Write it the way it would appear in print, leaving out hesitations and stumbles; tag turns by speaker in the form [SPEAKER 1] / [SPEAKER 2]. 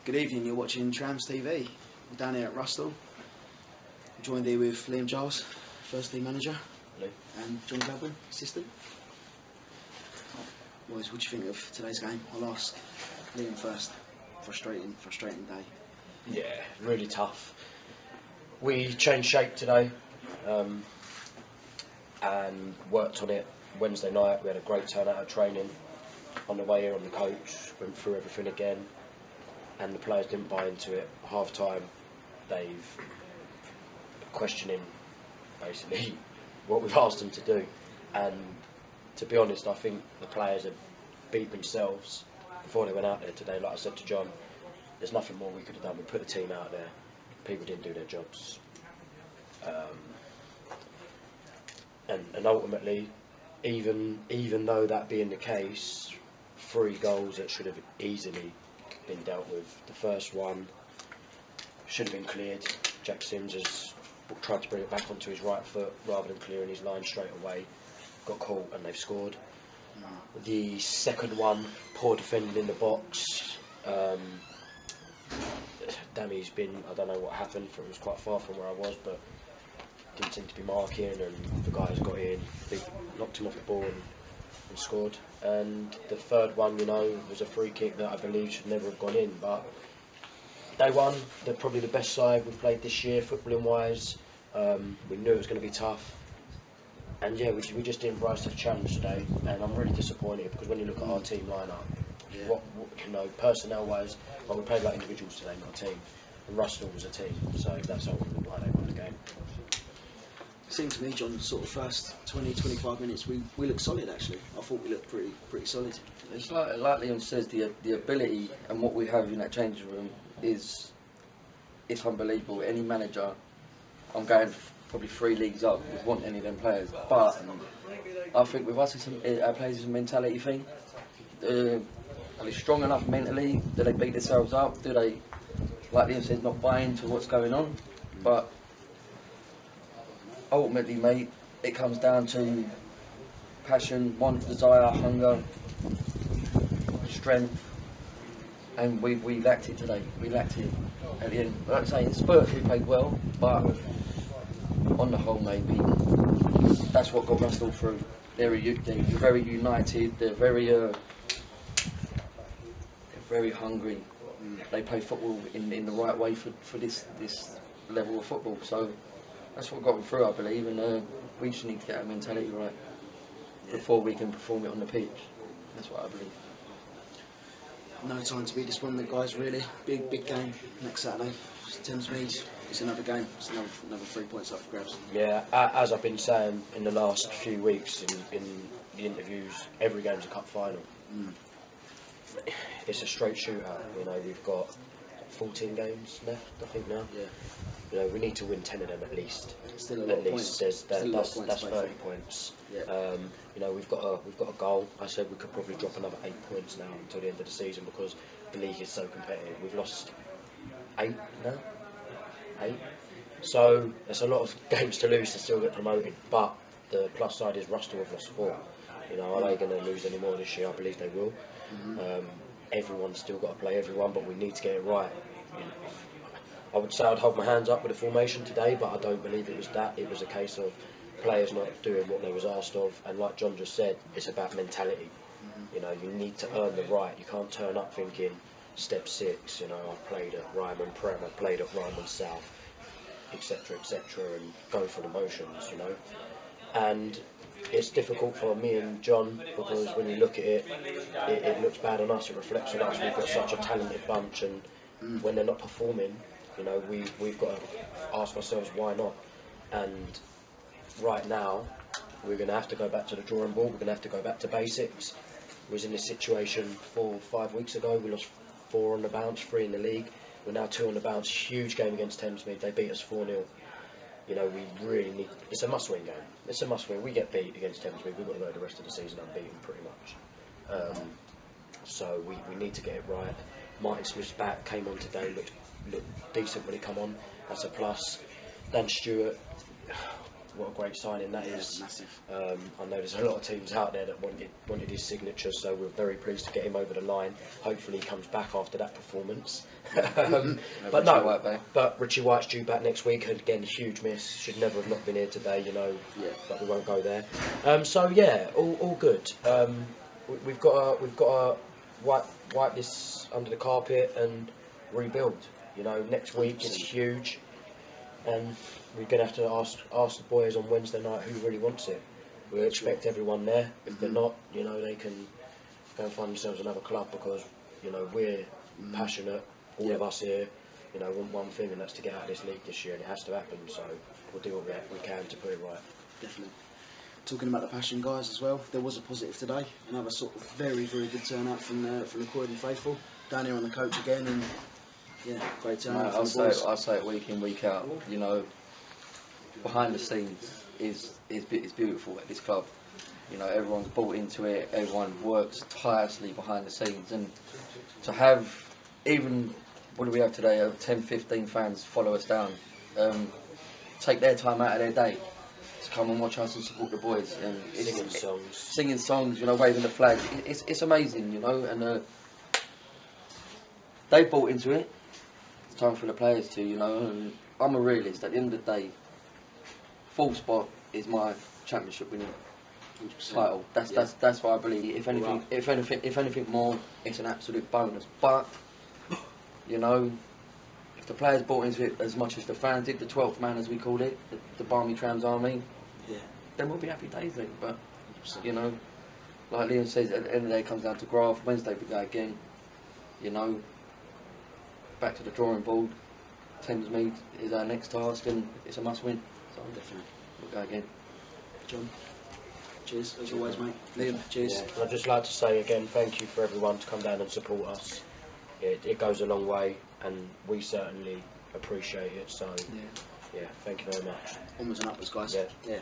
[SPEAKER 1] Good evening, you're watching Trams TV. We're down here at Rusthall. I'm joined here with Liam Giles, first team manager.
[SPEAKER 2] Hello.
[SPEAKER 1] And John Gladwin, assistant. Boys, what do you think of today's game? I'll ask Liam first. Frustrating day.
[SPEAKER 2] Yeah, really tough. We changed shape today and worked on it Wednesday night. We had a great turnout of training. On the way here on the coach, went through everything again, and the players didn't buy into it. Half time, they've questioning basically what we've asked them to do, and to be honest, I think the players have beat themselves before they went out there today. Like I said to John, there's nothing more we could have done. We put a team out there, people didn't do their jobs, and ultimately, even though that being the case, 3 goals that should have easily been dealt with. The first one should have been cleared. Jack Sims has tried to bring it back onto his right foot rather than clearing his line straight away. Got caught and they've scored. The second one, poor defending in the box. Dammy's been, I don't know what happened, it was quite far from where I was, but didn't seem to be marking, and the guys got in, knocked him off the ball and scored. And the third one, you know, was a free kick that I believe should never have gone in, but they won. They're probably the best side we've played this year, footballing wise. We knew it was going to be tough, and yeah, we just didn't rise to the challenge today, and I'm really disappointed because when you look at our team lineup, what you know, personnel wise, well, we played like individuals today, not a team, and Rusthall was a team, so that's ultimately why they won the game.
[SPEAKER 1] It seemed to me, John, sort of first 20-25 minutes, we looked solid actually. I thought we looked pretty solid.
[SPEAKER 3] It's like Liam says, the ability and what we have in that changing room it's unbelievable. Any manager, I'm going probably 3 leagues up, would want any of them players. But I think with us, our players, it's a mentality thing. Are they strong enough mentally? Do they beat themselves up? Do they, like Liam said, not buy into what's going on? But ultimately, mate, it comes down to passion, want, desire, hunger, strength, and we lacked it today. We lacked it at the end. Like I say, in spurts we played well, but on the whole, maybe that's what got Rusthall through. They're very united. They're very hungry. They play football in the right way for this level of football. So that's what got them through, I believe, and we just need to get our mentality right before we can perform it on the pitch. That's what I believe.
[SPEAKER 1] No time to be despondent, guys, really. Big game next Saturday. Thamesmead, it's another game. It's another 3 points up for grabs.
[SPEAKER 2] Yeah, as I've been saying in the last few weeks in the interviews, every game's a cup final. It's a straight shootout. You know, we've got 14 games left, I think now.
[SPEAKER 1] Yeah.
[SPEAKER 2] You know, we need to win 10 of them at least.
[SPEAKER 1] Still a lot of points.
[SPEAKER 2] That's 30 points.
[SPEAKER 1] Yeah.
[SPEAKER 2] You know, we've got a goal. I said we could probably drop another 8 points now until the end of the season because the league is so competitive. We've lost 8 now. 8. So there's a lot of games to lose to still get promoted. But the plus side is Rusthall have lost 4. You know, are they going to lose any more this year? I believe they will. Everyone's still got to play everyone, but we need to get it right. You know, I would say I'd hold my hands up with the formation today, but I don't believe it was that. It was a case of players not doing what they was asked of, and like John just said, it's about mentality. You know, you need to earn the right. You can't turn up thinking step 6. You know, I played at Ryman Prem, I played at Ryman South, etc., and go for the motions. You know, and it's difficult for me and John because when you look at it, it looks bad on us. It reflects on us. We've got such a talented bunch, and when they're not performing, you know, we've got to ask ourselves why not. And right now, we're going to have to go back to the drawing board. We're going to have to go back to basics. We was in this situation 4 or 5 weeks ago. We lost 4 on the bounce, 3 in the league. We're now 2 on the bounce. Huge game against Thamesmead. They beat us 4-0. You know, we really need. It's a must-win game. It's a must-win. We get beat against Thamesmead, we've got to go the rest of the season unbeaten, pretty much. So we need to get it right. Martin Smith's back, came on today, looked decent when he come on. That's a plus. Dan Stewart, what a great signing that is.
[SPEAKER 1] Massive.
[SPEAKER 2] I know there's a lot of teams out there that wanted his signature, so we're very pleased to get him over the line. Hopefully he comes back after that performance. But no,
[SPEAKER 3] White,
[SPEAKER 2] but Richie White's due back next week, and again, huge miss. Should never have not been here today, you know.
[SPEAKER 1] Yeah.
[SPEAKER 2] But we won't go there. So yeah, all good. We've got to wipe this under the carpet and rebuild. You know, next week it's huge, and we're going to have to ask the boys on Wednesday night who really wants it. We expect everyone there. If they're not, you know, they can go and find themselves another club, because, you know, we're passionate, all of us here, you know, want one thing, and that's to get out of this league this year, and it has to happen, so we'll do what we can to put it right.
[SPEAKER 1] Definitely. Talking about the passion, guys, as well, there was a positive today. Another sort of very, very good turnout from the Croydon faithful. Down here on the coach again, and yeah, great turnout.
[SPEAKER 3] I say it week in, week out. You know, behind the scenes is beautiful at this club. You know, everyone's bought into it. Everyone works tirelessly behind the scenes, and to have even what do we have today? 10, 15 fans follow us down, take their time out of their day to come and watch us and support the boys, and singing songs, you know, waving the flag. It's amazing, you know, and they bought into it. It's time for the players to, you know. And I'm a realist. At the end of the day, full spot is my championship winning
[SPEAKER 1] 100%.
[SPEAKER 3] title. That's what I believe. If anything more, it's an absolute bonus. But you know, if the players bought into it as much as the fans did, the 12th man as we called it, the Barmy Trams Army, then we'll be happy days then. But
[SPEAKER 1] 100%.
[SPEAKER 3] you know, like Liam says, at the end of the day, it comes down to graft. Wednesday we go again. You know, back to the drawing board. Thamesmead is our next task, and it's a must-win. So
[SPEAKER 1] Definitely.
[SPEAKER 3] we'll go again.
[SPEAKER 1] John, cheers as always, mate. Liam, cheers.
[SPEAKER 2] Yeah. And I'd just like to say again, thank you for everyone to come down and support us. It goes a long way, and we certainly appreciate it. So yeah, thank you very much.
[SPEAKER 1] Onwards and upwards, guys.
[SPEAKER 2] Yeah.